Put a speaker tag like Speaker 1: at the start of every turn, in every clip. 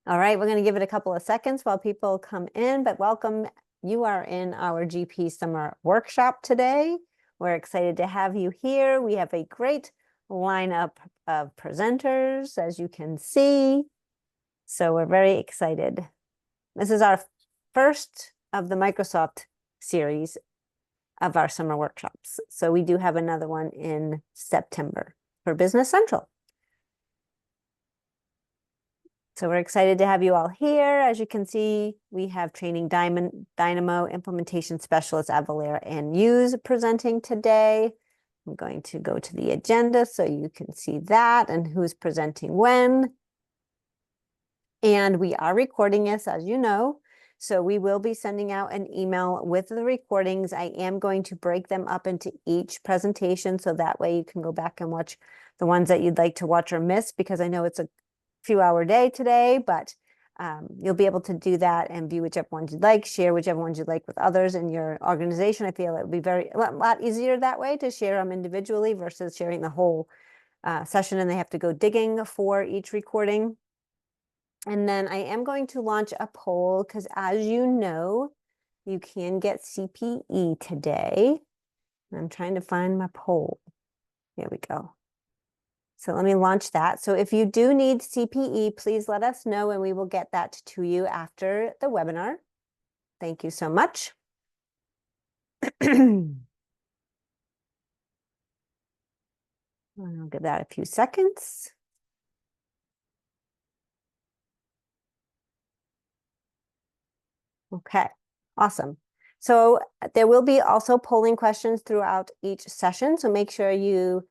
Speaker 1: All right, we're going to give it a couple of seconds while people come in, but welcome. You are in our GP Summer Workshop today. We're excited to have you here. We have a great lineup of presenters, as you can see. So we're very excited. This is our first of the Microsoft series of our summer workshops. So we do have another one in September for Business Central. So we're excited to have you all here. As you can see, we have Training Dynamo Implementation Specialist Avalara and Use presenting today. I'm going to go to the agenda so you can see that and who's presenting when. And we are recording this, as you know. So we will be sending out an email with the recordings. I am going to break them up into each presentation so that way you can go back and watch the ones that you'd like to watch or miss, because I know it's a few-hour day today, but you'll be able to do that and view whichever ones you'd like, share whichever ones you'd like with others in your organization. I feel it would be a lot easier that way to share them individually versus sharing the whole session and they have to go digging for each recording. And then I am going to launch a poll because, as you know, you can get CPE today. I'm trying to find my poll. Here we go. So let me launch that. So if you do need CPE, please let us know and we will get that to you after the webinar. Thank you so much. I'll give that a few seconds. Okay, awesome. So there will be also polling questions throughout each session. So make sure you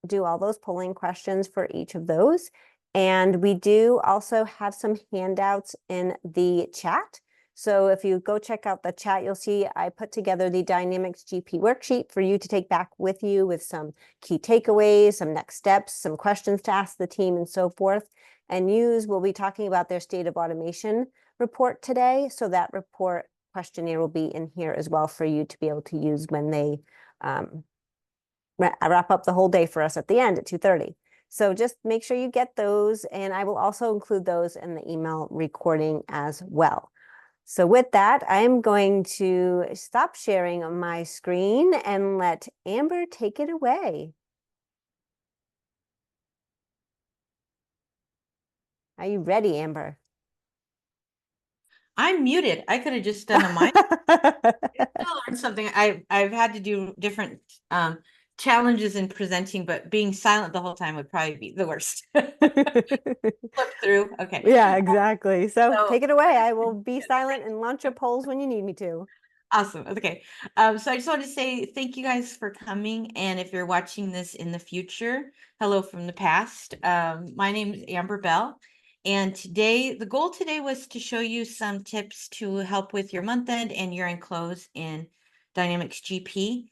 Speaker 1: do all those polling questions for each of those. And we do also have some handouts in the chat. So if you go check out the chat, you'll see I put together the Dynamics GP worksheet for you to take back with you with some key takeaways, some next steps, some questions to ask the team and so forth. And Use will be talking about their state of automation report today. So that report questionnaire will be in here as well for you to be able to use when they wrap up the whole day for us at the end at 2:30. So just make sure you get those, and I will also include those in the email recording as well. So with that, I am going to stop sharing my screen and let Amber take it away. Are you ready, Amber?
Speaker 2: I'm muted. I could have just done a mic. Learned something. I've had to do different challenges in presenting, but being silent the whole time would probably be the worst. Flip through. Okay.
Speaker 1: Yeah, exactly. So take it away. I will be silent and launch your polls when you need me to.
Speaker 2: Awesome. Okay. So I just want to say thank you guys for coming. And if you're watching this in the future, hello from the past. My name is Amber Bell. And today, the goal today was to show you some tips to help with your month end and year-end close in Dynamics GP.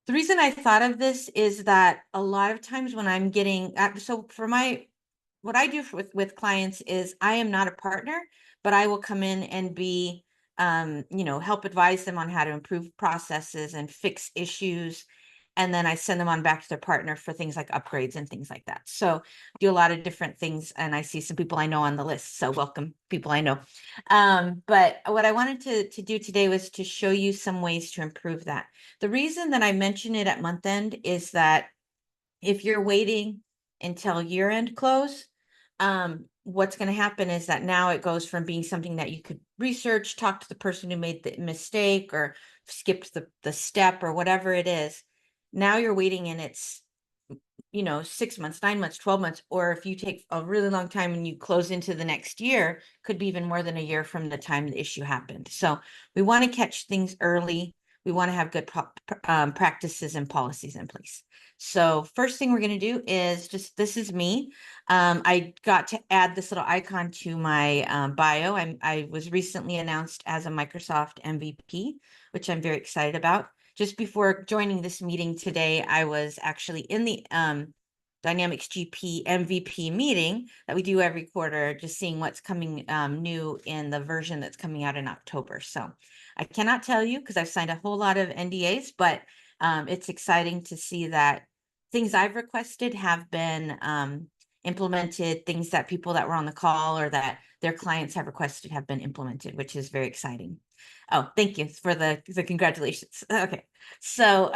Speaker 2: The reason I thought of this is that a lot of times when I'm getting, so for what I do with clients is I am not a partner, but I will come in and be, help advise them on how to improve processes and fix issues. And then I send them on back to their partner for things like upgrades and things like that. So I do a lot of different things, and I see some people I know on the list. So welcome, people I know. But what I wanted to do today was to show you some ways to improve that. The reason that I mention it at month end is that if you're waiting until year end close, what's going to happen is that now it goes from being something that you could research, talk to the person who made the mistake or skipped the step or whatever it is. Now you're waiting and it's, 6 months, 9 months, 12 months, or if you take a really long time and you close into the next year, could be even more than a year from the time the issue happened. So we want to catch things early. We want to have good practices and policies in place. So first thing we're going to do is this is me. I got to add this little icon to my bio. I was recently announced as a Microsoft MVP, which I'm very excited about. Just before joining this meeting today, I was actually in the Dynamics GP MVP meeting that we do every quarter, just seeing what's coming new in the version that's coming out in October. So I cannot tell you because I've signed a whole lot of NDAs, but it's exciting to see that things I've requested have been implemented, things that people that were on the call or that their clients have requested have been implemented, which is very exciting. Oh, thank you for the congratulations. Okay. So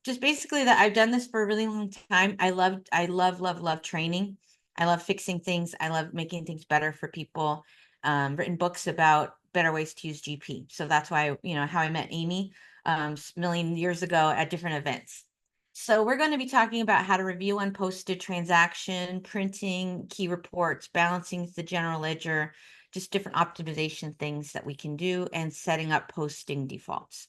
Speaker 2: just basically that I've done this for a really long time. I love training. I love fixing things. I love making things better for people. Written books about better ways to use GP. So that's why, how I met Amy a million years ago at different events. So we're going to be talking about how to review unposted transaction, printing key reports, balancing the general ledger, just different optimization things that we can do, and setting up posting defaults.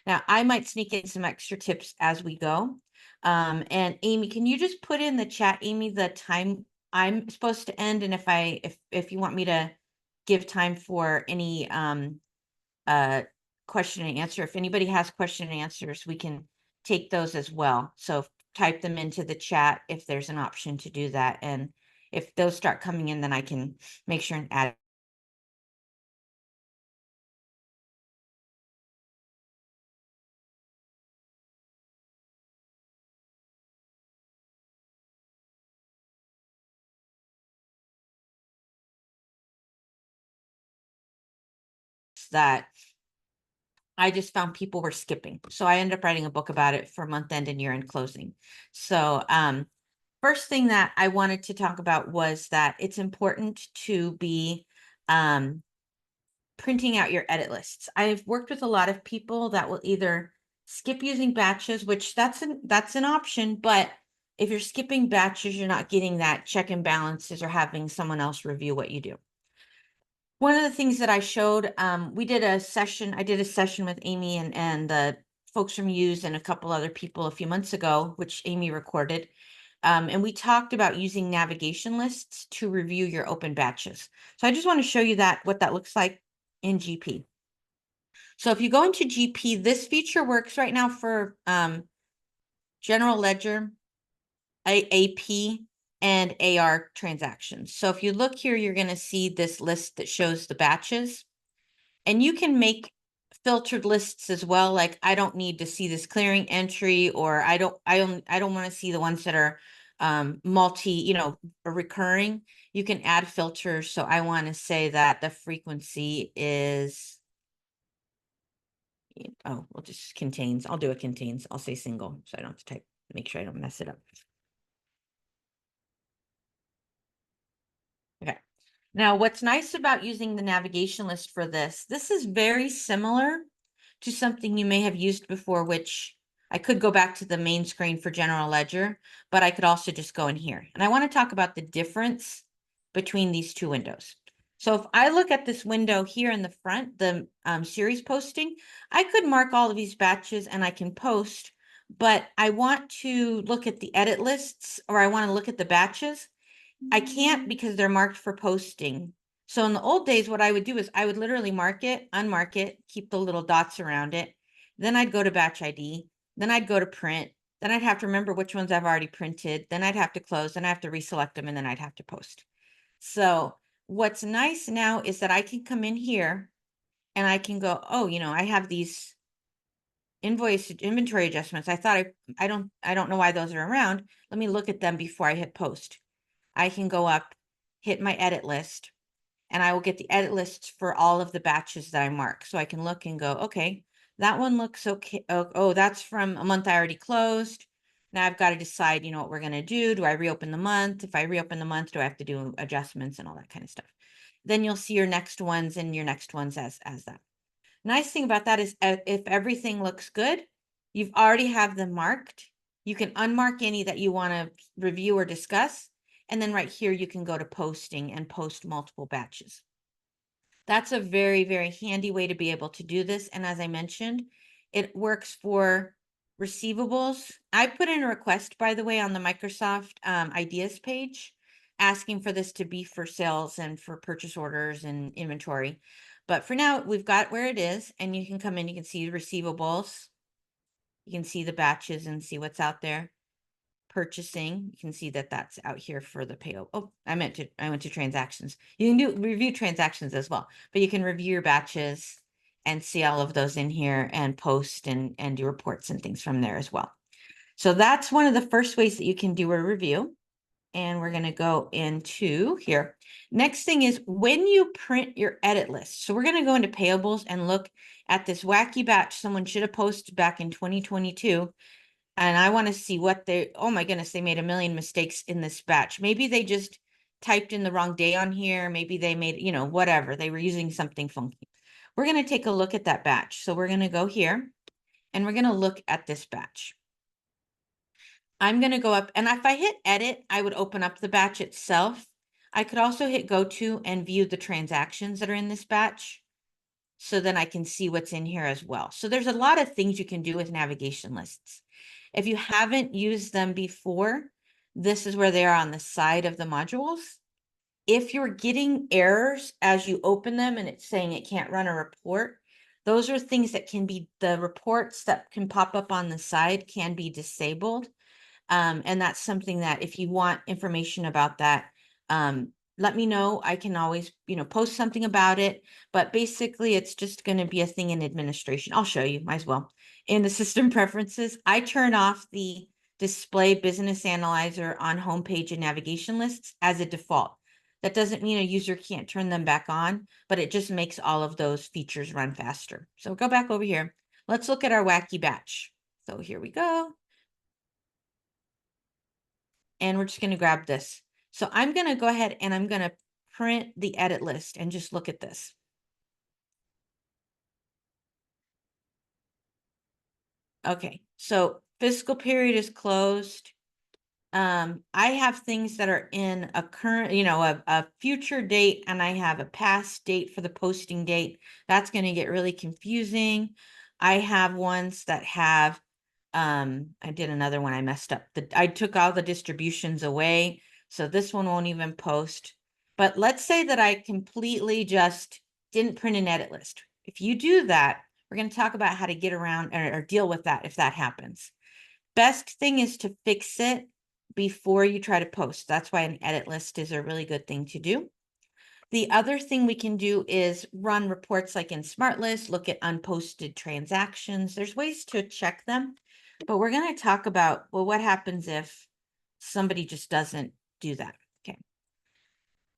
Speaker 2: Now, I might sneak in some extra tips as we go. And Amy, can you just put in the chat, Amy, the time I'm supposed to end, and if you want me to give time for any question and answer. If anybody has question and answers, we can take those as well. So type them into the chat if there's an option to do that. And if those start coming in, then I can make sure and add that I just found people were skipping. So I ended up writing a book about it for month end and year end closing. So first thing that I wanted to talk about was that it's important to be printing out your edit lists. I've worked with a lot of people that will either skip using batches, which that's an option, but if you're skipping batches, you're not getting that check and balances or having someone else review what you do. One of the things that I showed, I did a session with Amy and the folks from Use and a couple other people a few months ago, which Amy recorded. And we talked about using navigation lists to review your open batches. So I just want to show you what that looks like in GP. So if you go into GP, this feature works right now for general ledger, AP, and AR transactions. So if you look here, you're going to see this list that shows the batches. And you can make filtered lists as well. Like I don't need to see this clearing entry, or I don't want to see the ones that are recurring. You can add filters. So I want to say that the frequency is, well, just contains. I'll do a contains. I'll say single, so I don't have to type, make sure I don't mess it up. Okay. Now, what's nice about using the navigation list for this is very similar to something you may have used before, which I could go back to the main screen for general ledger, but I could also just go in here. And I want to talk about the difference between these two windows. So if I look at this window here in the front, the series posting, I could mark all of these batches and I can post, but I want to look at the edit lists, or I want to look at the batches. I can't because they're marked for posting. So in the old days, what I would do is I would literally mark it, unmark it, keep the little dots around it. Then I'd go to batch ID. Then I'd go to print. Then I'd have to remember which ones I've already printed. Then I'd have to close. Then I have to reselect them, and then I'd have to post. So what's nice now is that I can come in here and I can go, oh, I have these invoice inventory adjustments. I thought I don't know why those are around. Let me look at them before I hit post. I can go up, hit my edit list, and I will get the edit lists for all of the batches that I mark. So I can look and go, okay, that one looks okay. Oh, that's from a month I already closed. Now I've got to decide, what we're going to do. Do I reopen the month? If I reopen the month, do I have to do adjustments and all that kind of stuff? Then you'll see your next ones and your next ones as that. Nice thing about that is if everything looks good, you've already have them marked. You can unmark any that you want to review or discuss. And then right here, you can go to posting and post multiple batches. That's a very, very handy way to be able to do this. And as I mentioned, it works for receivables. I put in a request, by the way, on the Microsoft ideas page, asking for this to be for sales and for purchase orders and inventory. But for now, we've got where it is, and you can come in, you can see the receivables. You can see the batches and see what's out there. Purchasing, you can see that that's out here for the pay. Oh, I went to transactions. You can review transactions as well, but you can review your batches and see all of those in here and post and do reports and things from there as well. So that's one of the first ways that you can do a review. and we're going to go into here. Next thing is when you print your edit list. So we're going to go into payables and look at this wacky batch someone should have posted back in 2022. And I want to see what they, oh my goodness, they made a million mistakes in this batch. Maybe they just typed in the wrong day on here. Maybe they made, you know, whatever. They were using something funky. We're going to take a look at that batch. So we're going to go here and we're going to look at this batch. I'm going to go up, and if I hit edit, I would open up the batch itself. I could also hit go to and view the transactions that are in this batch. So then I can see what's in here as well. So there's a lot of things you can do with navigation lists. If you haven't used them before, this is where they are on the side of the modules. If you're getting errors as you open them and it's saying it can't run a report, those are things that can be, the reports that can pop up on the side can be disabled. And that's something that if you want information about that, let me know. I can always, you know, post something about it, but basically it's just going to be a thing in administration. I'll show you, might as well. In the system preferences, I turn off the display business analyzer on homepage and navigation lists as a default. That doesn't mean a user can't turn them back on, but it just makes all of those features run faster. So go back over here. Let's look at our wacky batch. So here we go. And we're just going to grab this. So I'm going to go ahead and I'm going to print the edit list and just look at this. Okay, so fiscal period is closed. I have things that are in a current, you know, a future date, and I have a past date for the posting date. That's going to get really confusing. I have ones that have, I did another one, I messed up. I took all the distributions away. So this one won't even post. But let's say that I completely just didn't print an edit list. If you do that, we're going to talk about how to get around or deal with that if that happens. Best thing is to fix it before you try to post. That's why an edit list is a really good thing to do. The other thing we can do is run reports like in SmartList, look at unposted transactions. There's ways to check them, but we're going to talk about, well, what happens if somebody just doesn't do that? Okay.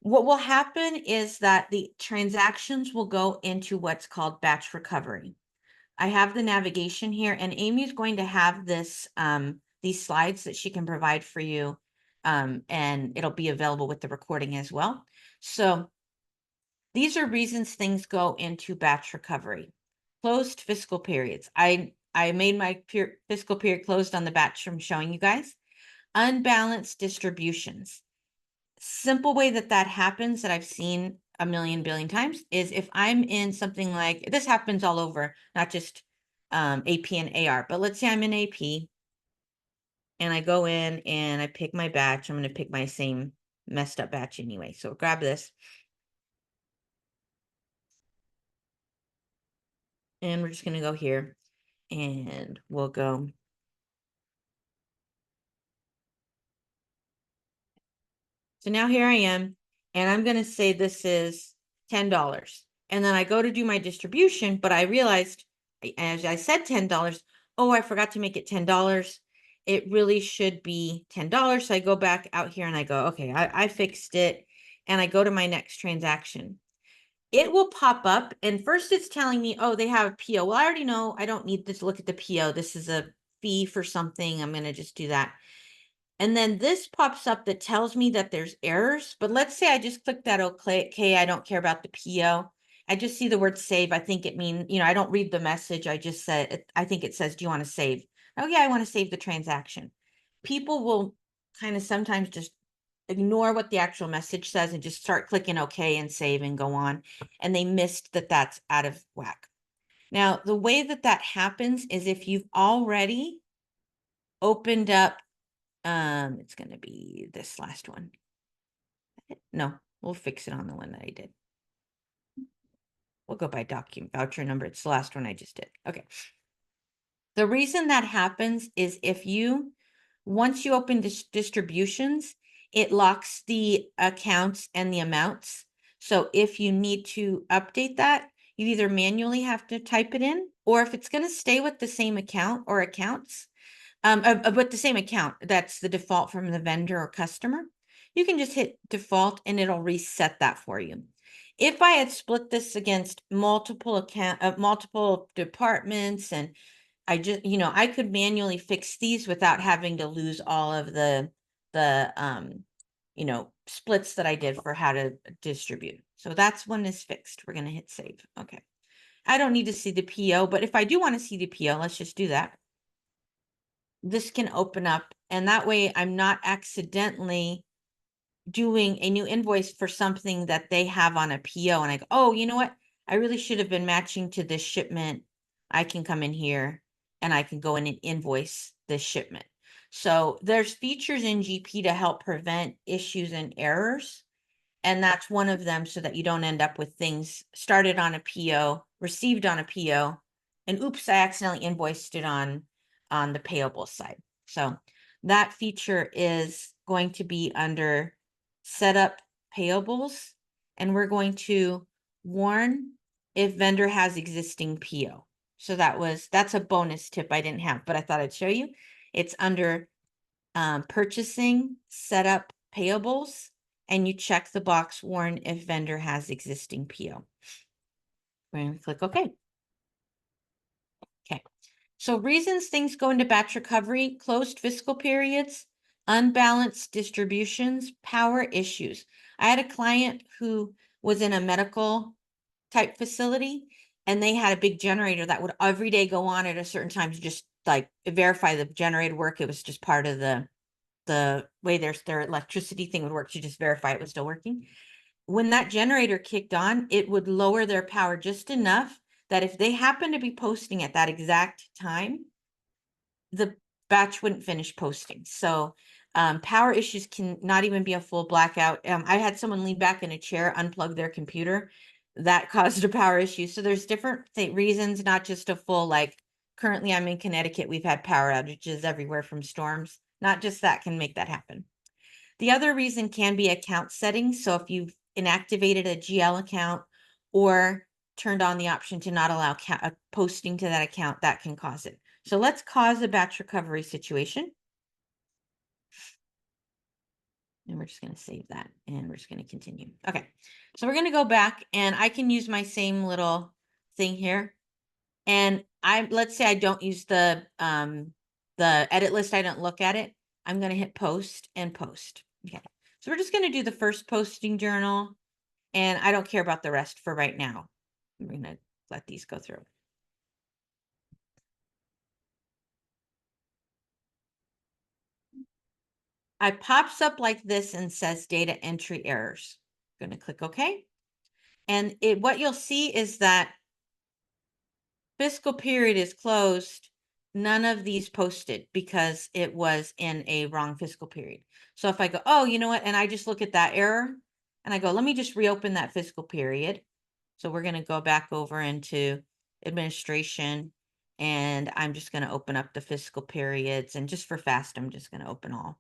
Speaker 2: What will happen is that the transactions will go into what's called batch recovery. I have the navigation here, and Amy's going to have this, these slides that she can provide for you, and it'll be available with the recording as well. So these are reasons things go into batch recovery. Closed fiscal periods. I made my fiscal period closed on the batch I'm showing you guys. Unbalanced distributions. Simple way that that happens that I've seen a million billion times is if I'm in something like, this happens all over, not just AP and AR, but let's say I'm in AP and I go in and I pick my batch. I'm going to pick my same messed up batch anyway. So grab this. And we're just going to go here and we'll go. So now here I am, and I'm going to say this is $10. And then I go to do my distribution, but I realized, as I said, $10. Oh, I forgot to make it $10. It really should be $10. So I go back out here and I go, okay, I fixed it. And I go to my next transaction. It will pop up. And first it's telling me, oh, they have a PO. Well, I already know I don't need to look at the PO. This is a fee for something. I'm going to just do that. And then this pops up that tells me that there's errors. But let's say I just click that okay, I don't care about the PO. I just see the word save. I think it means, you know, I don't read the message. I just said, I think it says, do you want to save? Oh yeah, I want to save the transaction. People will kind of sometimes just ignore what the actual message says and just start clicking okay and save and go on. And they missed that that's out of whack. Now, the way that that happens is if you've already opened up, it's going to be this last one. No, we'll fix it on the one that I did. We'll go by document voucher number. It's the last one I just did. Okay. The reason that happens is if you, once you open distributions, it locks the accounts and the amounts. So if you need to update that, you either manually have to type it in, or if it's going to stay with the same account or accounts, with the same account, that's the default from the vendor or customer. you can just hit default and it'll reset that for you. If I had split this against multiple departments, and I just, I could manually fix these without having to lose all of the splits that I did for how to distribute. So that's one is fixed. We're going to hit save. Okay. I don't need to see the PO, but if I do want to see the PO, let's just do that. This can open up, and that way I'm not accidentally doing a new invoice for something that they have on a PO. And I go, oh, you know what? I really should have been matching to this shipment. I can come in here and I can go in and invoice this shipment. So there's features in GP to help prevent issues and errors. And that's one of them, so that you don't end up with things started on a PO, received on a PO, and oops, I accidentally invoiced it on the payable side. So that feature is going to be under setup payables, and we're going to warn if vendor has existing PO. So that's a bonus tip I didn't have, but I thought I'd show you. It's under purchasing setup payables, and you check the box warn if vendor has existing PO. We're going to click OK. Okay. So reasons things go into batch recovery: closed fiscal periods, unbalanced distributions, power issues. I had a client who was in a medical type facility, and they had a big generator that would every day go on at a certain time to just like verify the generator work. It was just part of the way their electricity thing would work to just verify it was still working. When that generator kicked on, it would lower their power just enough that if they happened to be posting at that exact time, the batch wouldn't finish posting. So power issues can not even be a full blackout. I had someone lean back in a chair, unplug their computer. That caused a power issue. So there's different reasons, not just a full, like currently I'm in Connecticut, we've had power outages everywhere from storms. Not just that can make that happen. The other reason can be account settings. So if you've inactivated a GL account or turned on the option to not allow posting to that account, that can cause it. So let's cause a batch recovery situation. And we're just going to save that, and we're just going to continue. Okay. So we're going to go back, and I can use my same little thing here. And let's say I don't use the edit list. I don't look at it. I'm going to hit post and post. Okay. So we're just going to do the first posting journal, and I don't care about the rest for right now. We're going to let these go through. It pops up like this and says data entry errors. I'm going to click OK. And what you'll see is that fiscal period is closed. None of these posted because it was in a wrong fiscal period. So if I go, oh, you know what? And I just look at that error and I go, let me just reopen that fiscal period. So we're going to go back over into administration, and I'm just going to open up the fiscal periods, and just for fast, I'm just going to open all.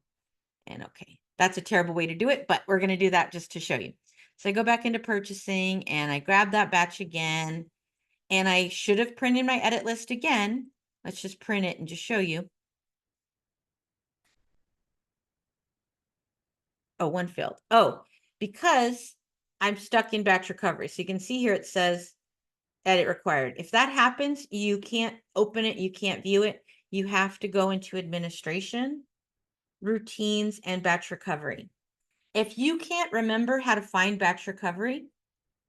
Speaker 2: And okay, that's a terrible way to do it, but we're going to do that just to show you. So I go back into purchasing and I grab that batch again, and I should have printed my edit list again. Let's just print it and just show you. Oh, one failed. Oh, because I'm stuck in batch recovery. So you can see here it says edit required. If that happens, you can't open it, you can't view it. You have to go into administration, routines, and batch recovery. If you can't remember how to find batch recovery,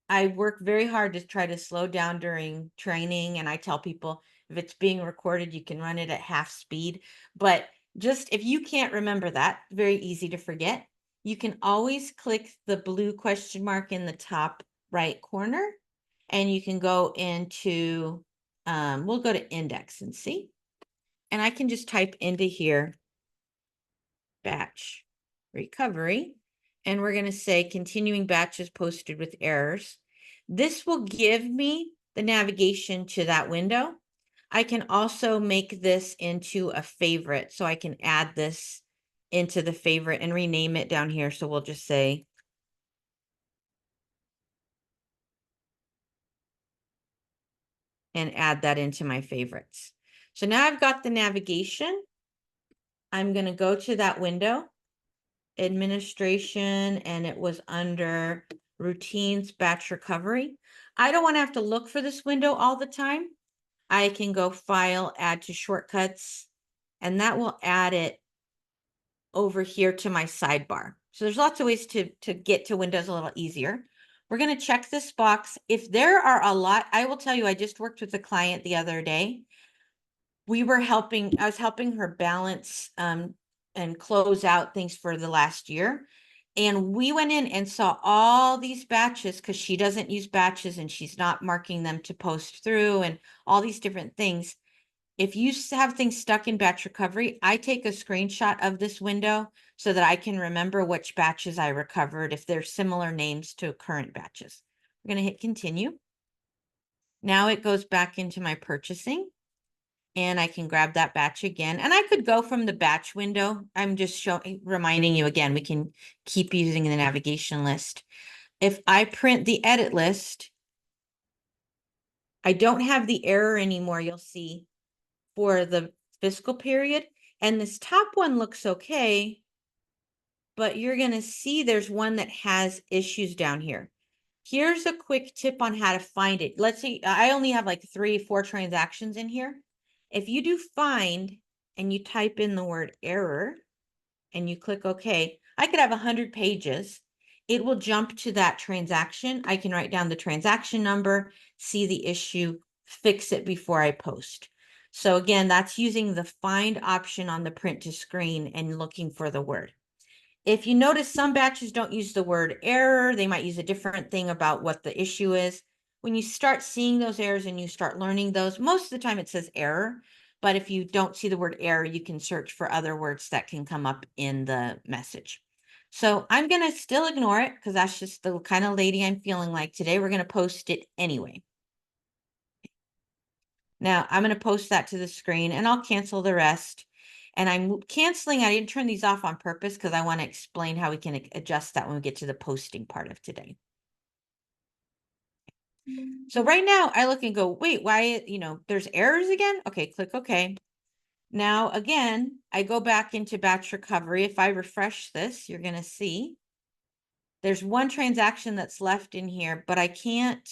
Speaker 2: I work very hard to try to slow down during training, and I tell people if it's being recorded, you can run it at half speed. But just if you can't remember that, very easy to forget, you can always click the blue question mark in the top right corner, and you can go into, we'll go to index and see. And I can just type into here, batch recovery. And we're going to say continuing batches posted with errors. This will give me the navigation to that window. I can also make this into a favorite. So I can add this into the favorite and rename it down here. So we'll just say and add that into my favorites. So now I've got the navigation. I'm going to go to that window, administration, and it was under routines, batch recovery. I don't want to have to look for this window all the time. I can go file, add to shortcuts, and that will add it over here to my sidebar. So there's lots of ways to get to Windows a little easier. We're going to check this box. If there are a lot, I will tell you, I just worked with a client the other day. I was helping her balance and close out things for the last year. And we went in and saw all these batches because she doesn't use batches and she's not marking them to post through and all these different things. If you have things stuck in batch recovery, I take a screenshot of this window so that I can remember which batches I recovered if they're similar names to current batches. We're going to hit continue. Now it goes back into my purchasing and I can grab that batch again. And I could go from the batch window. I'm just reminding you again, we can keep using the navigation list. If I print the edit list, I don't have the error anymore, you'll see, for the fiscal period. And this top one looks okay, but you're going to see there's one that has issues down here. Here's a quick tip on how to find it. Let's see, I only have like 3-4 transactions in here. If you do find and you type in the word error and you click OK, I could have 100 pages. It will jump to that transaction. I can write down the transaction number, see the issue, fix it before I post. So again, that's using the find option on the print to screen and looking for the word. If you notice some batches don't use the word error, they might use a different thing about what the issue is. When you start seeing those errors and you start learning those, most of the time it says error, but if you don't see the word error, you can search for other words that can come up in the message. So I'm going to still ignore it because that's just the kind of lady I'm feeling like today. We're going to post it anyway. Now I'm going to post that to the screen and I'll cancel the rest. And I'm canceling, I didn't turn these off on purpose because I want to explain how we can adjust that when we get to the posting part of today. So right now I look and go, wait, why, there's errors again? Okay, click OK. Now, again, I go back into batch recovery. If I refresh this, you're going to see there's one transaction that's left in here, but I can't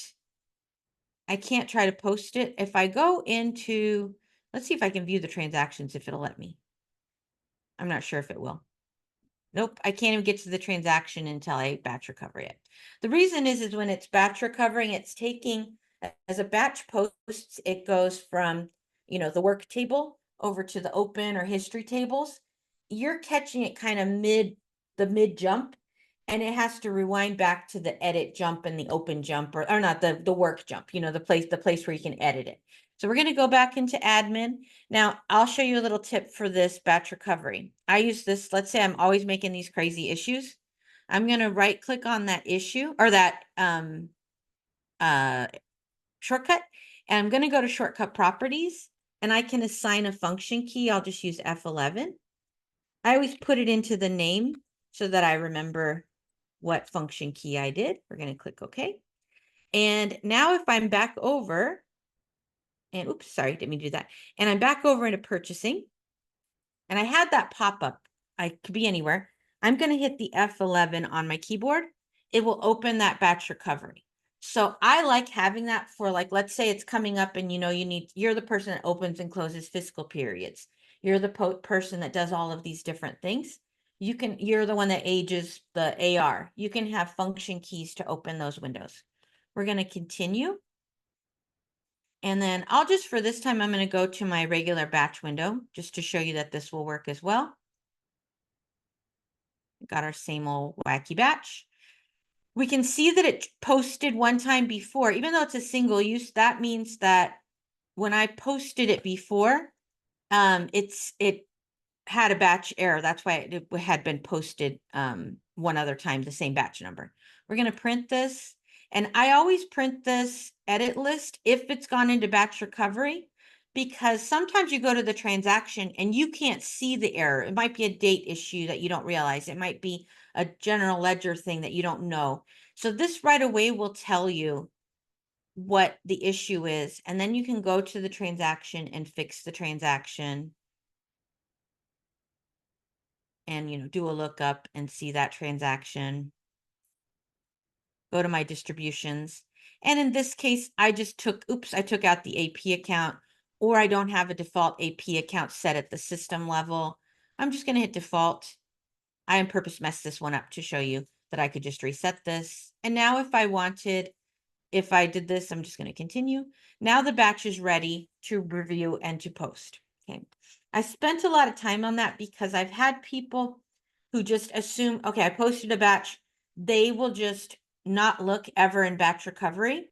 Speaker 2: try to post it. If I go into, let's see if I can view the transactions, if it'll let me. I'm not sure if it will. Nope, I can't even get to the transaction until I batch recover it. The reason is when it's batch recovering, it's taking, as a batch posts, it goes from, the work table over to the open or history tables. You're catching it kind of mid jump, and it has to rewind back to the edit jump and the open jump, or not the work jump, the place where you can edit it. So we're going to go back into admin. Now I'll show you a little tip for this batch recovery. I use this, let's say I'm always making these crazy issues. I'm going to right click on that issue or that shortcut. And I'm going to go to shortcut properties and I can assign a function key. I'll just use F11. I always put it into the name so that I remember what function key I did. We're going to click OK. And now if I'm back over, and oops, sorry, didn't mean to do that. And I'm back over into purchasing. And I had that pop up. I could be anywhere. I'm going to hit the F11 on my keyboard. It will open that batch recovery. So I like having that for, like, let's say it's coming up and you're the person that opens and closes fiscal periods. You're the person that does all of these different things. You're the one that ages the AR. You can have function keys to open those windows. We're going to continue. And then for this time, I'm going to go to my regular batch window just to show you that this will work as well. Got our same old wacky batch. We can see that it posted one time before, even though it's a single use. That means that when I posted it before, it had a batch error. That's why it had been posted one other time, the same batch number. We're going to print this. And I always print this edit list if it's gone into batch recovery, because sometimes you go to the transaction and you can't see the error. It might be a date issue that you don't realize. It might be a general ledger thing that you don't know. So this right away will tell you what the issue is. And then you can go to the transaction and fix the transaction. and, do a lookup and see that transaction. Go to my distributions. And in this case, I just took out the AP account, or I don't have a default AP account set at the system level. I'm just going to hit default. I on purpose messed this one up to show you that I could just reset this. And now if I did this, I'm just going to continue. Now the batch is ready to review and to post. Okay. I spent a lot of time on that because I've had people who just assume, okay, I posted a batch. They will just not look ever in batch recovery.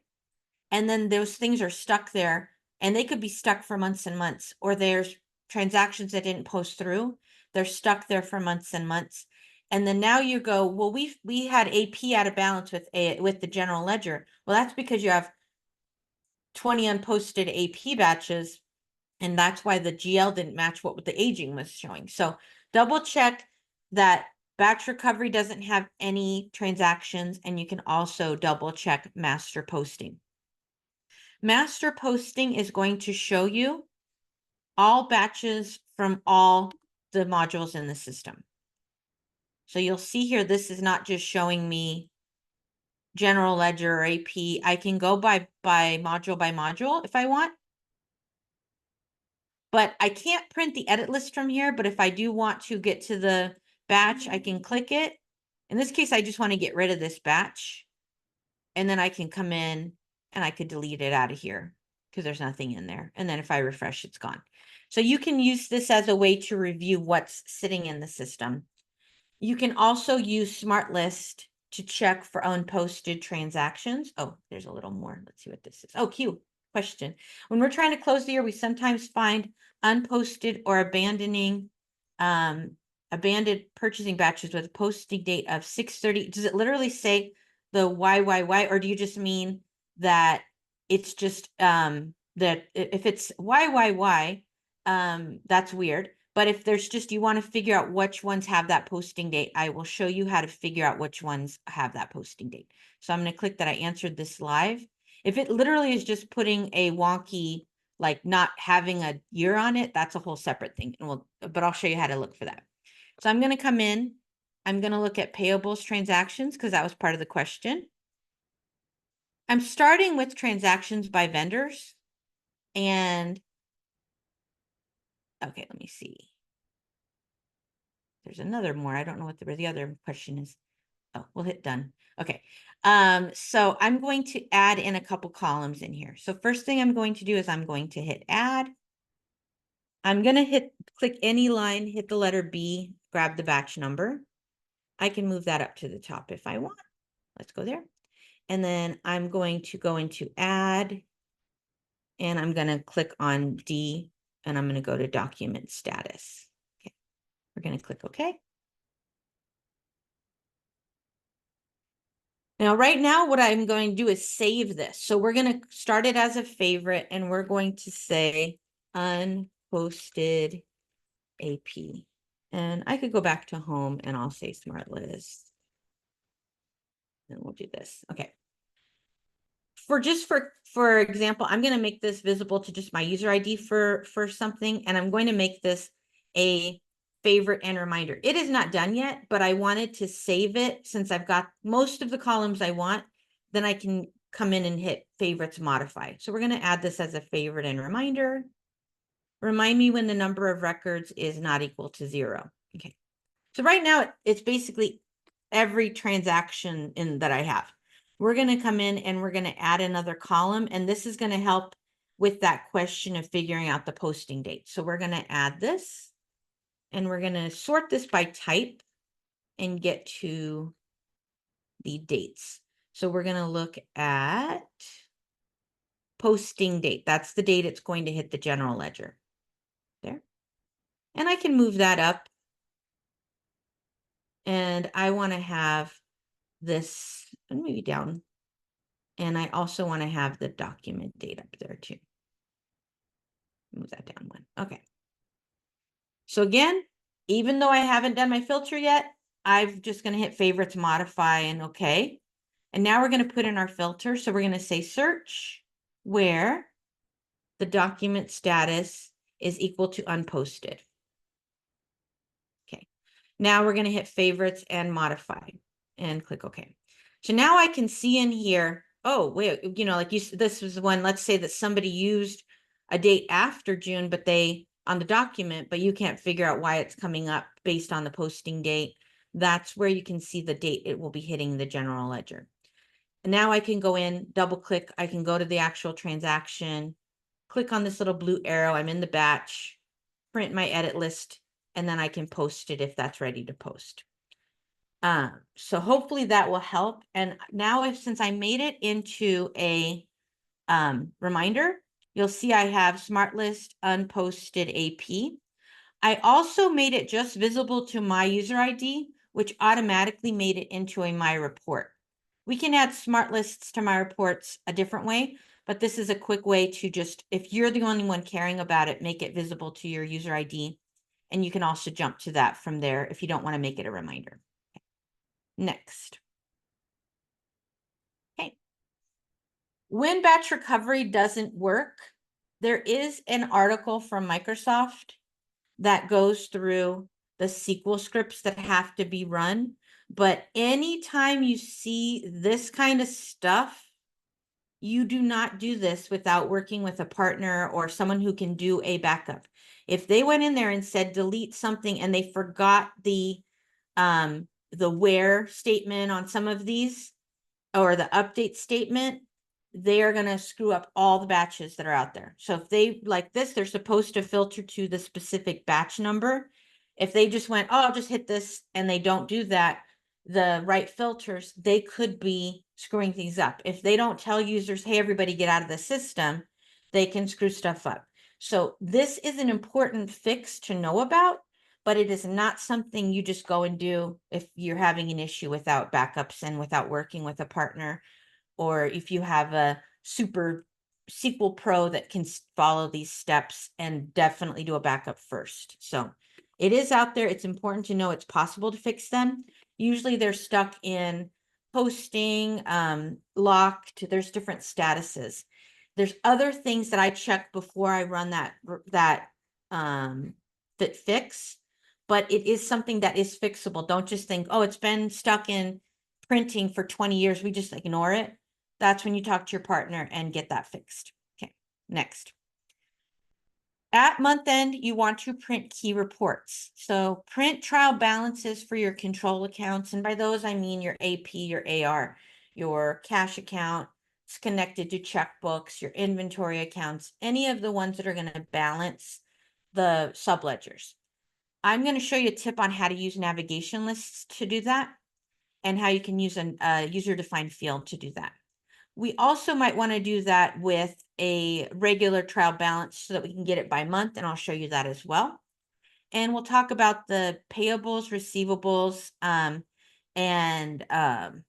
Speaker 2: And then those things are stuck there, and they could be stuck for months and months, or there's transactions that didn't post through. They're stuck there for months and months. And then now you go, well, we had AP out of balance with the general ledger. Well, that's because you have 20 unposted AP batches, and that's why the GL didn't match what the aging was showing. So double check that batch recovery doesn't have any transactions, and you can also double check master posting. Master posting is going to show you all batches from all the modules in the system. So you'll see here, this is not just showing me general ledger or AP. I can go by module if I want. But I can't print the edit list from here. But if I do want to get to the batch, I can click it. In this case, I just want to get rid of this batch. And then I can come in and I could delete it out of here because there's nothing in there. And then if I refresh, it's gone. So you can use this as a way to review what's sitting in the system. You can also use Smart List to check for unposted transactions. Oh, there's a little more. Let's see what this is. Oh, Q question. When we're trying to close the year, we sometimes find unposted or abandoned purchasing batches with a posting date of 6/30. Does it literally say the YYY, or do you just mean that it's just that if it's YYY, that's weird. But if there's just, you want to figure out which ones have that posting date, I will show you how to figure out which ones have that posting date. So I'm going to click that I answered this live. If it literally is just putting a wonky, like not having a year on it, that's a whole separate thing. But I'll show you how to look for that. So I'm going to come in. I'm going to look at payables transactions because that was part of the question. I'm starting with transactions by vendors. And okay, let me see. There's another more. I don't know what the other question is. Oh, we'll hit done. Okay. So I'm going to add in a couple columns in here. So first thing I'm going to do is I'm going to hit add. I'm going to click any line, hit the letter B, grab the batch number. I can move that up to the top if I want. Let's go there. And then I'm going to go into add, and I'm going to click on D, and I'm going to go to document status. Okay. We're going to click OK. Now, right now, what I'm going to do is save this. So we're going to start it as a favorite, and we're going to say unposted AP. And I could go back to home and I'll say Smart List. And we'll do this. Okay. For example, I'm going to make this visible to just my user ID for something, and I'm going to make this a favorite and reminder. It is not done yet, but I wanted to save it since I've got most of the columns I want. Then I can come in and hit favorites modify. So we're going to add this as a favorite and reminder. Remind me when the number of records is not equal to 0. Okay. So right now it's basically every transaction that I have. We're going to come in and we're going to add another column, and this is going to help with that question of figuring out the posting date. So we're going to add this, and we're going to sort this by type and get to the dates. So we're going to look at posting date. That's the date it's going to hit the general ledger. There. And I can move that up. And I want to have this, and maybe down. And I also want to have the document date up there too. Move that down one. Okay. So again, even though I haven't done my filter yet, I'm just going to hit favorites, modify, and okay. And now we're going to put in our filter. So we're going to say search where the document status is equal to unposted. Okay. Now we're going to hit favorites and modify and click OK. So now I can see in here, oh, wait, you know, like this was one, let's say that somebody used a date after June, but they on the document, but you can't figure out why it's coming up based on the posting date. That's where you can see the date it will be hitting the general ledger. And now I can go in, double click, I can go to the actual transaction, click on this little blue arrow, I'm in the batch, print my edit list, and then I can post it if that's ready to post. So hopefully that will help. And now since I made it into a reminder, you'll see I have Smart List Unposted AP. I also made it just visible to my user ID, which automatically made it into a My Report. We can add smart lists to My Reports a different way, but this is a quick way to just, if you're the only one caring about it, make it visible to your user ID. And you can also jump to that from there if you don't want to make it a reminder. Okay. Next. Okay. When batch recovery doesn't work, there is an article from Microsoft that goes through the SQL scripts that have to be run. But anytime you see this kind of stuff, you do not do this without working with a partner or someone who can do a backup. If they went in there and said delete something and they forgot the where statement on some of these or the update statement, they are going to screw up all the batches that are out there. So if they like this, they're supposed to filter to the specific batch number. If they just went, oh, I'll just hit this, and they don't do that, the right filters, they could be screwing things up. If they don't tell users, hey, everybody get out of the system, they can screw stuff up. So this is an important fix to know about, but it is not something you just go and do if you're having an issue without backups and without working with a partner, or if you have a super SQL pro that can follow these steps and definitely do a backup first. So it is out there. It's important to know it's possible to fix them. Usually they're stuck in posting, locked. There's different statuses. There's other things that I check before I run that fix, but it is something that is fixable. Don't just think, oh, it's been stuck in printing for 20 years. We just ignore it. That's when you talk to your partner and get that fixed. Okay, next. At month end, you want to print key reports. So print trial balances for your control accounts. And by those, I mean your AP, your AR, your cash account. It's connected to checkbooks, your inventory accounts, any of the ones that are going to balance the subledgers. I'm going to show you a tip on how to use navigation lists to do that, and how you can use a user-defined field to do that. We also might want to do that with a regular trial balance so that we can get it by month, and I'll show you that as well. And we'll talk about the payables, receivables, and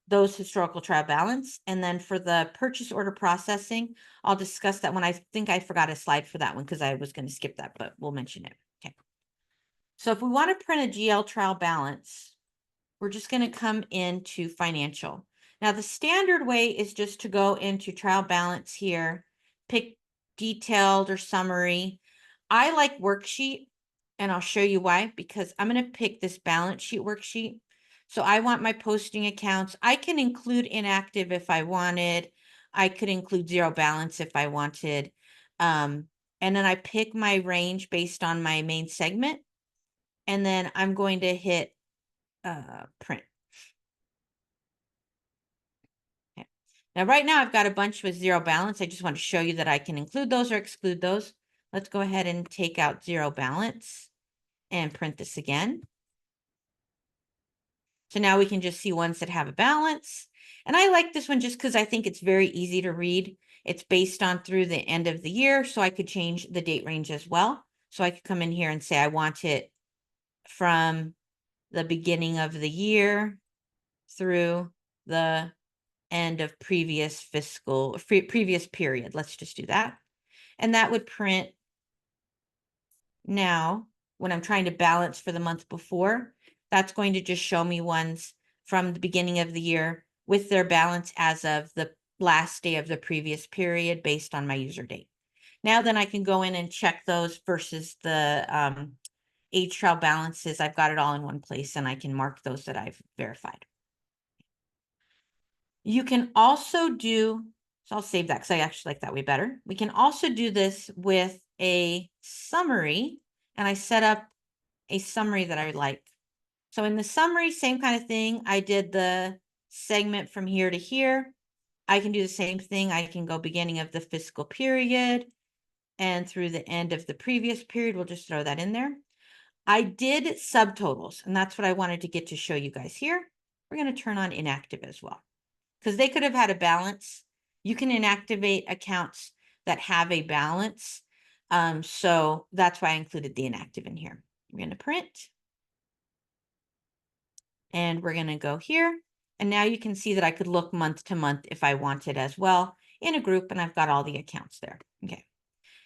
Speaker 2: those historical trial balance. And then for the purchase order processing, I'll discuss that one. I think I forgot a slide for that one because I was going to skip that, but we'll mention it. Okay. So if we want to print a GL trial balance, we're just going to come into financial. Now, the standard way is just to go into trial balance here, pick detailed or summary. I like worksheet, and I'll show you why, because I'm going to pick this balance sheet worksheet. So I want my posting accounts. I can include inactive if I wanted. I could include zero balance if I wanted. And then I pick my range based on my main segment. And then I'm going to hit print. Okay. Now, right now I've got a bunch with zero balance. I just want to show you that I can include those or exclude those. Let's go ahead and take out zero balance and print this again. So now we can just see ones that have a balance. And I like this one just because I think it's very easy to read. It's based on through the end of the year, so I could change the date range as well. So I could come in here and say I want it from the beginning of the year through the end of previous previous period. Let's just do that. And that would print now when I'm trying to balance for the month before. That's going to just show me ones from the beginning of the year with their balance as of the last day of the previous period based on my user date. Now then I can go in and check those versus the age trial balances, I've got it all in one place and I can mark those that I've verified. You can also do, so I'll save that because I actually like that way better. We can also do this with a summary, and I set up a summary that I like. So in the summary, same kind of thing. I did the segment from here to here. I can do the same thing. I can go beginning of the fiscal period and through the end of the previous period. We'll just throw that in there. I did subtotals, and that's what I wanted to get to show you guys here. We're going to turn on inactive as well, because they could have had a balance. You can inactivate accounts that have a balance. So that's why I included the inactive in here. We're going to print. And we're going to go here. And now you can see that I could look month to month if I wanted as well in a group, and I've got all the accounts there. Okay.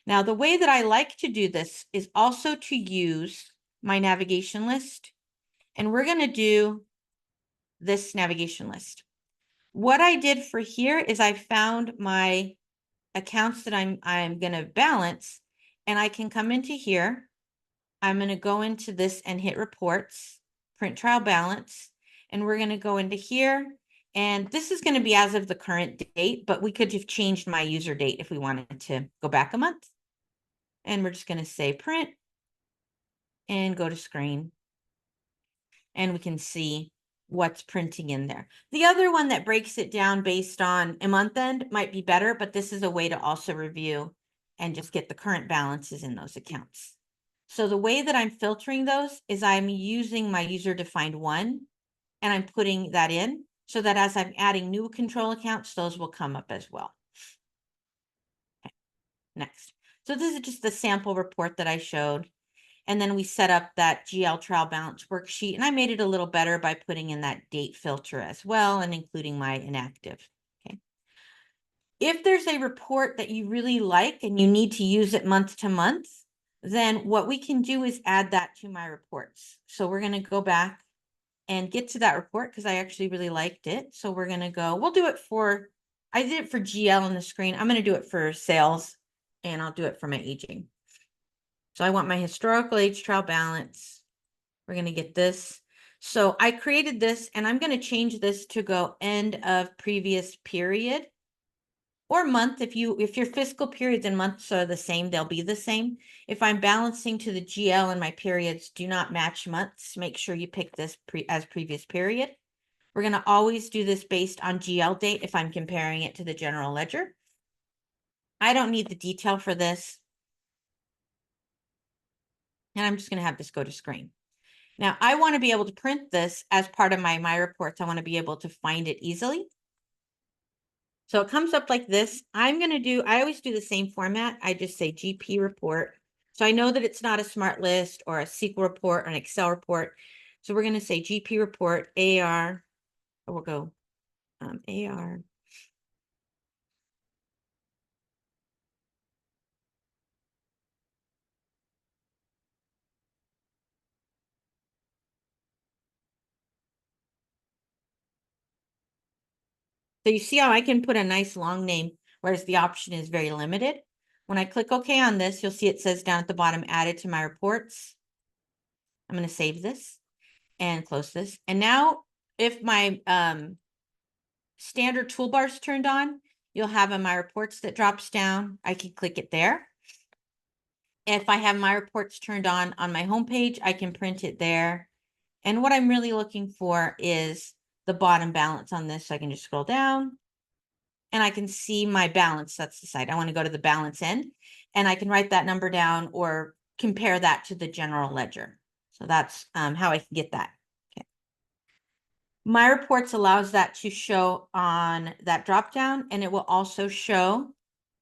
Speaker 2: Now, the way that I like to do this is also to use my navigation list. And we're going to do this navigation list. What I did for here is I found my accounts that I'm going to balance, and I can come into here. I'm going to go into this and hit reports, print trial balance, and we're going to go into here. And this is going to be as of the current date, but we could have changed my user date if we wanted to go back a month. And we're just going to say print and go to screen. And we can see what's printing in there. The other one that breaks it down based on a month end might be better, but this is a way to also review and just get the current balances in those accounts. So the way that I'm filtering those is I'm using my user defined one, and I'm putting that in so that as I'm adding new control accounts, those will come up as well. Okay. Next. So this is just the sample report that I showed. And then we set up that GL trial balance worksheet, and I made it a little better by putting in that date filter as well and including my inactive. Okay. If there's a report that you really like and you need to use it month to month, then what we can do is add that to my reports. So we're going to go back and get to that report because I actually really liked it. So we're going to go, we'll do it for, I did it for GL on the screen. I'm going to do it for sales, and I'll do it for my aging. So I want my historical age trial balance. We're going to get this. So I created this, and I'm going to change this to go end of previous period or month. If your fiscal periods and months are the same, they'll be the same. If I'm balancing to the GL and my periods do not match months, make sure you pick this as previous period. We're going to always do this based on GL date if I'm comparing it to the general ledger. I don't need the detail for this. And I'm just going to have this go to screen. Now, I want to be able to print this as part of my reports. I want to be able to find it easily. So it comes up like this. I always do the same format. I just say GP report. So I know that it's not a smart list or a SQL report or an Excel report. So we're going to say GP report, AR, or we'll go AR. So you see how I can put a nice long name, whereas the option is very limited. When I click OK on this, you'll see it says down at the bottom, added to my reports. I'm going to save this and close this. And now if my standard toolbar is turned on, you'll have in my reports that drops down. I can click it there. If I have my reports turned on my homepage, I can print it there. And what I'm really looking for is the bottom balance on this. So I can just scroll down and I can see my balance. That's the side. I want to go to the balance end, and I can write that number down or compare that to the general ledger. So that's how I can get that. Okay. My reports allows that to show on that drop down, and it will also show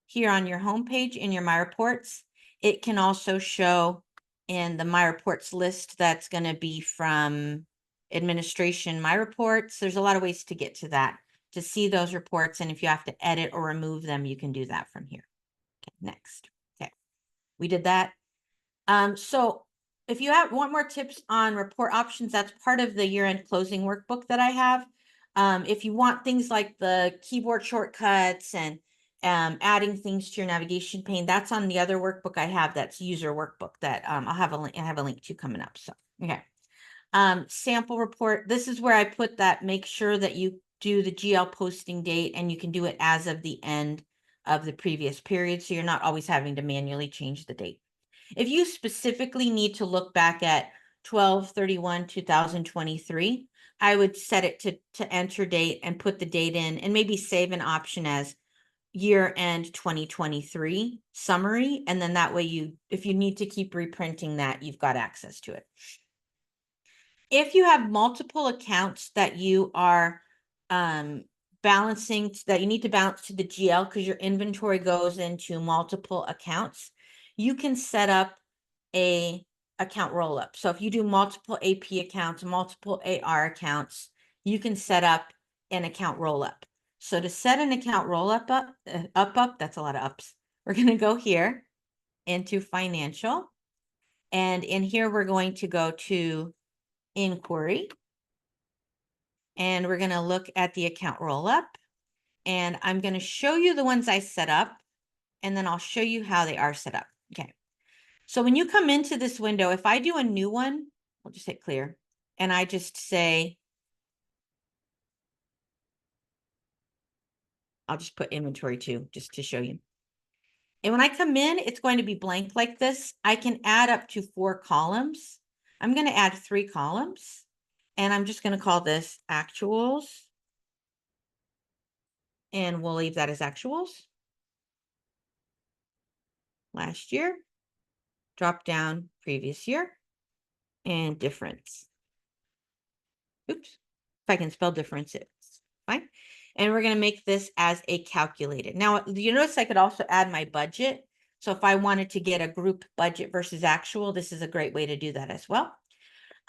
Speaker 2: here on your homepage in your My Reports. It can also show in the My Reports list that's going to be from administration My Reports. There's a lot of ways to get to that, to see those reports. And if you have to edit or remove them, you can do that from here. Okay, next. Okay, we did that. So if you want more tips on report options, that's part of the year-end closing workbook that I have. If you want things like the keyboard shortcuts and adding things to your navigation pane. That's on the other workbook I have. That's user workbook that I'll have a link. I have a link to coming up. So, okay. Sample report. This is where I put that. Make sure that you do the GL posting date and you can do it as of the end of the previous period. So you're not always having to manually change the date. If you specifically need to look back at 12/31/2023, I would set it to enter date and put the date in and maybe save an option as year end 2023 summary. And then that way if you need to keep reprinting that, you've got access to it. If you have multiple accounts that you are balancing, that you need to balance to the GL because your inventory goes into multiple accounts, you can set up a account roll up. So if you do multiple AP accounts, multiple AR accounts, you can set up an account roll up. So to set an account roll up, that's a lot of ups. We're going to go here into financial. And in here, we're going to go to inquiry. And we're going to look at the account roll up. And I'm going to show you the ones I set up. And then I'll show you how they are set up. Okay. So when you come into this window, if I do a new one, we'll just hit clear. And I just say, I'll just put inventory 2 just to show you. And when I come in, it's going to be blank like this. I can add up to 4 columns. I'm going to add 3 columns. And I'm just going to call this actuals. And we'll leave that as actuals. Last year. Drop down previous year. And difference. Oops. If I can spell difference, it's fine. And we're going to make this as a calculated. Now, you notice I could also add my budget. So if I wanted to get a group budget versus actual, this is a great way to do that as well.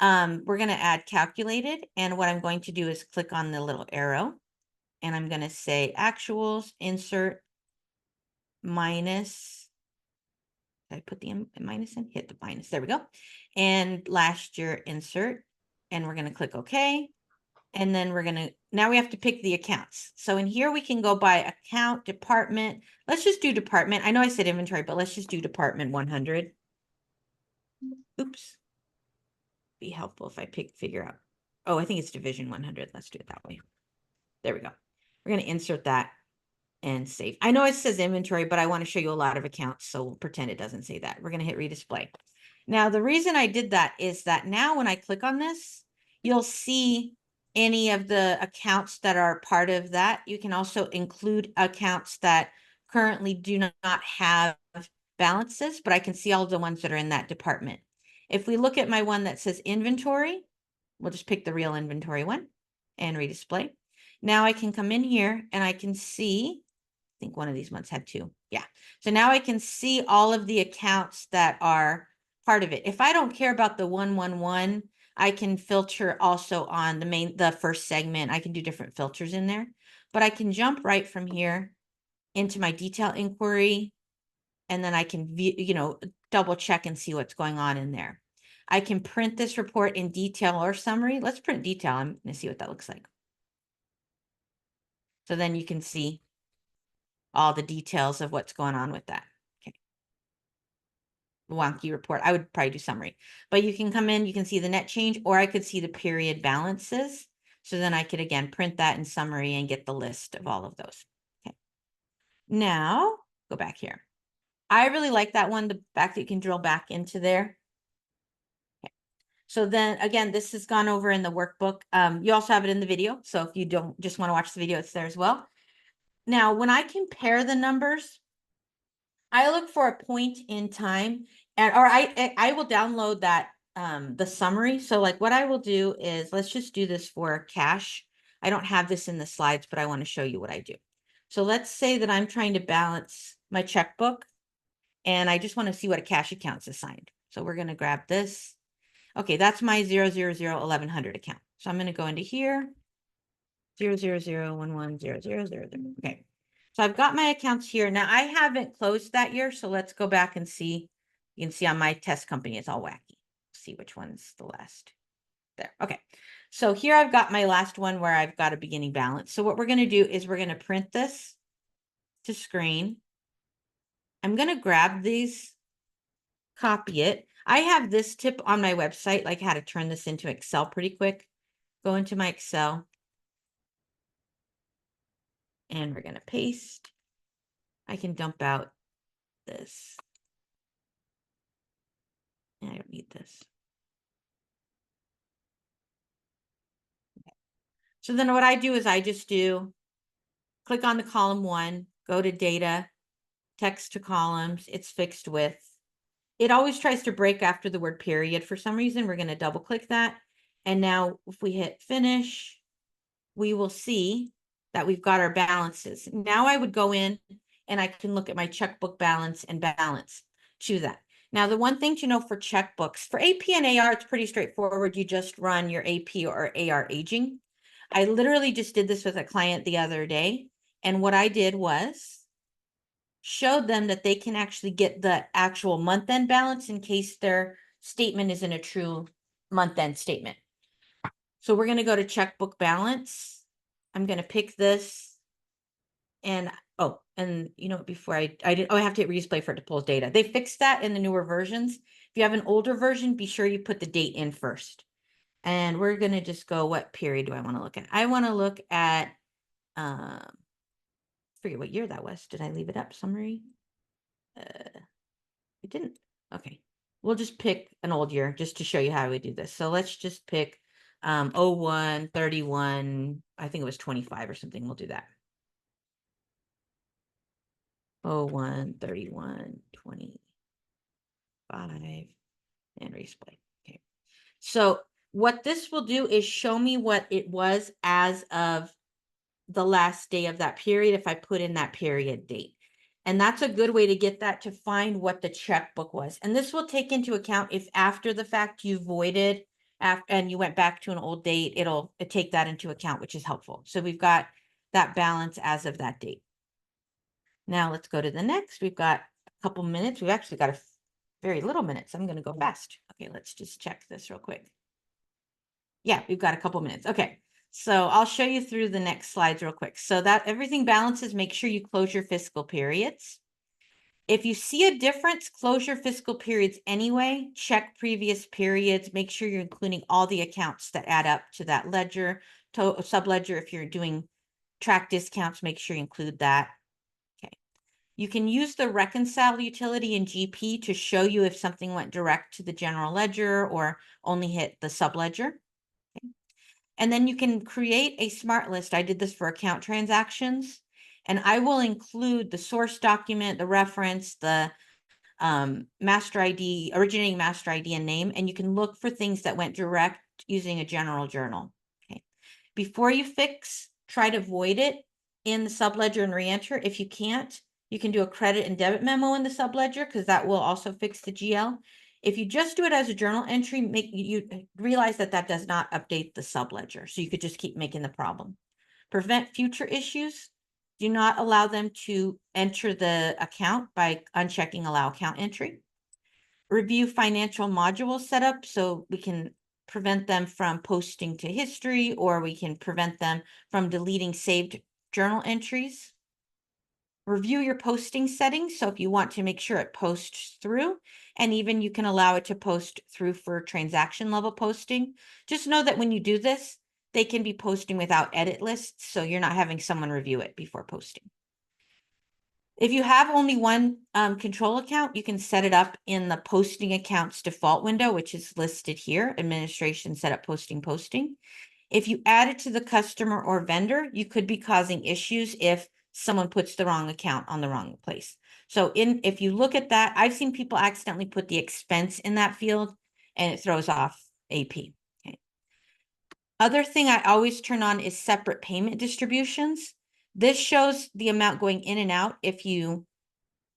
Speaker 2: We're going to add calculated. And what I'm going to do is click on the little arrow. And I'm going to say actuals, insert, minus. Did I put the minus in? Hit the minus. There we go. And last year, insert. And we're going to click OK. And then we're going to, now we have to pick the accounts. So in here, we can go by account, department. Let's just do department. I know I said inventory, but let's just do department 100. Oops. Be helpful if I figure out. Oh, I think it's division 100. Let's do it that way. There we go. We're going to insert that and save. I know it says inventory, but I want to show you a lot of accounts. So we'll pretend it doesn't say that. We're going to hit redisplay. Now, the reason I did that is that now when I click on this, you'll see any of the accounts that are part of that. You can also include accounts that currently do not have balances, but I can see all of the ones that are in that department. If we look at my one that says inventory, we'll just pick the real inventory one and redisplay. Now I can come in here and I can see, I think one of these ones had 2. Yeah. So now I can see all of the accounts that are part of it. If I don't care about the 111, I can filter also on the first segment. I can do different filters in there, but I can jump right from here into my detail inquiry. And then I can view, double check and see what's going on in there. I can print this report in detail or summary. Let's print detail. I'm going to see what that looks like. So then you can see all the details of what's going on with that. Okay. Wonky report. I would probably do summary, but you can come in, you can see the net change, or I could see the period balances. So then I could, again, print that in summary and get the list of all of those. Okay. Now, go back here. I really like that one, the fact that you can drill back into there. Okay. So then, again, this has gone over in the workbook. You also have it in the video. So if you don't just want to watch the video, it's there as well. Now, when I compare the numbers, I look for a point in time, or I will download that the summary. So like what I will do is, let's just do this for cash. I don't have this in the slides, but I want to show you what I do. So let's say that I'm trying to balance my checkbook and I just want to see what a cash account is assigned. So we're going to grab this. Okay, that's my 0001100 account. So I'm going to go into here, 000110000. Okay. So I've got my accounts here. Now I haven't closed that year. So let's go back and see. You can see on my test company, it's all wacky. See which one's the last. There. Okay. So here I've got my last one where I've got a beginning balance. So what we're going to do is we're going to print this to screen. I'm going to grab these, copy it. I have this tip on my website, like how to turn this into Excel pretty quick. Go into my Excel. And we're going to paste. I can dump out this. I don't need this. So then what I do is I just click on the column 1, go to data, text to columns, it's fixed with. It always tries to break after the word period. For some reason, we're going to double click that. And now if we hit finish, we will see that we've got our balances. Now I would go in and I can look at my checkbook balance and balance. Choose that. Now, the one thing to know for checkbooks, for AP and AR, it's pretty straightforward. You just run your AP or AR aging. I literally just did this with a client the other day. And what I did was showed them that they can actually get the actual month-end balance in case their statement isn't a true month-end statement. So we're going to go to checkbook balance. I'm going to pick this. And you know, before I have to hit redisplay for it to pull data. They fixed that in the newer versions. If you have an older version, be sure you put the date in first. And we're going to just go, what period do I want to look at? I want to look at, forget what year that was. Did I leave it up? Summary? It didn't. Okay. We'll just pick an old year just to show you how we do this. So let's just pick 01, 31. I think it was 25 or something. We'll do that. 01, 31, 25, and redisplay. Okay. So what this will do is show me what it was as of the last day of that period if I put in that period date. And that's a good way to get that, to find what the checkbook was. And this will take into account if after the fact you voided and you went back to an old date, it'll take that into account, which is helpful. So we've got that balance as of that date. Now let's go to the next. We've got a couple minutes. We've actually got very little minutes. I'm going to go fast. Okay, let's just check this real quick. Yeah, we've got a couple minutes. Okay. So I'll show you through the next slides real quick. So that everything balances, make sure you close your fiscal periods. If you see a difference, close your fiscal periods anyway, check previous periods, make sure you're including all the accounts that add up to that ledger, subledger. If you're doing track discounts, make sure you include that. Okay. You can use the Reconcile utility in GP to show you if something went direct to the general ledger or only hit the subledger. And then you can create a smart list. I did this for account transactions, and I will include the source document, the reference, the master ID, originating master ID and name, and you can look for things that went direct using a general journal. Okay. Before you fix, try to void it in the subledger and re-enter. If you can't, you can do a credit and debit memo in the subledger because that will also fix the GL. If you just do it as a journal entry, you realize that does not update the subledger. So you could just keep making the problem. Prevent future issues. Do not allow them to enter the account by unchecking allow account entry. Review financial module setup so we can prevent them from posting to history, or we can prevent them from deleting saved journal entries. Review your posting settings. So if you want to make sure it posts through, and even you can allow it to post through for transaction level posting. Just know that when you do this, they can be posting without edit lists. So you're not having someone review it before posting. If you have only one control account, you can set it up in the posting accounts default window, which is listed here, administration setup posting. If you add it to the customer or vendor, you could be causing issues if someone puts the wrong account on the wrong place. So if you look at that, I've seen people accidentally put the expense in that field and it throws off AP. Okay. Other thing I always turn on is separate payment distributions. This shows the amount going in and out if you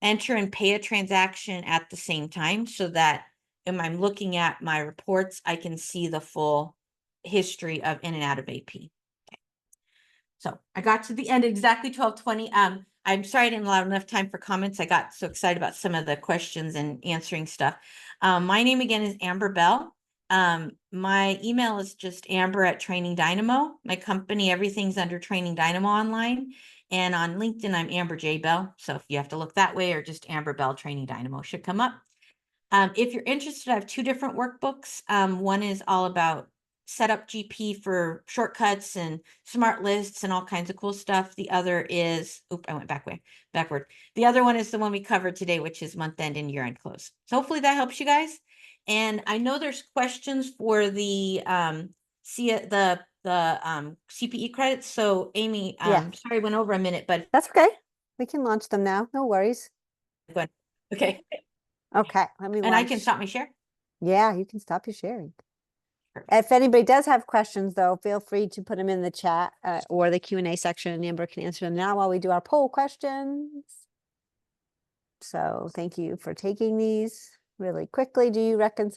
Speaker 2: enter and pay a transaction at the same time, so that when I'm looking at my reports, I can see the full history of in and out of AP. Okay. So I got to the end exactly 12:20. I'm sorry I didn't allow enough time for comments. I got so excited about some of the questions and answering stuff. My name again is Amber Bell. My email is just Amber at Training Dynamo. My company, everything's under Training Dynamo online. And on LinkedIn, I'm Amber J. Bell. So if you have to look that way, or just Amber Bell Training Dynamo should come up. If you're interested, I have 2 different workbooks. One is all about setup GP for shortcuts and smart lists and all kinds of cool stuff. The other is, I went backward. The other one is the one we covered today, which is month end and year end close. So hopefully that helps you guys. And I know there's questions for the CPE credits. So Amy,
Speaker 1: Yeah.
Speaker 2: sorry, I went over a minute, but
Speaker 1: That's okay. We can launch them now. No worries.
Speaker 2: go ahead. Okay.
Speaker 1: Okay, let me
Speaker 2: And I can
Speaker 1: launch.
Speaker 2: stop my share.
Speaker 1: Yeah, you can stop your sharing.
Speaker 2: Perfect.
Speaker 1: If anybody does have questions, though, feel free to put them in the chat or the Q&A section, and Amber can answer them now while we do our poll questions. So thank you for taking these really quickly. Do you reconcile?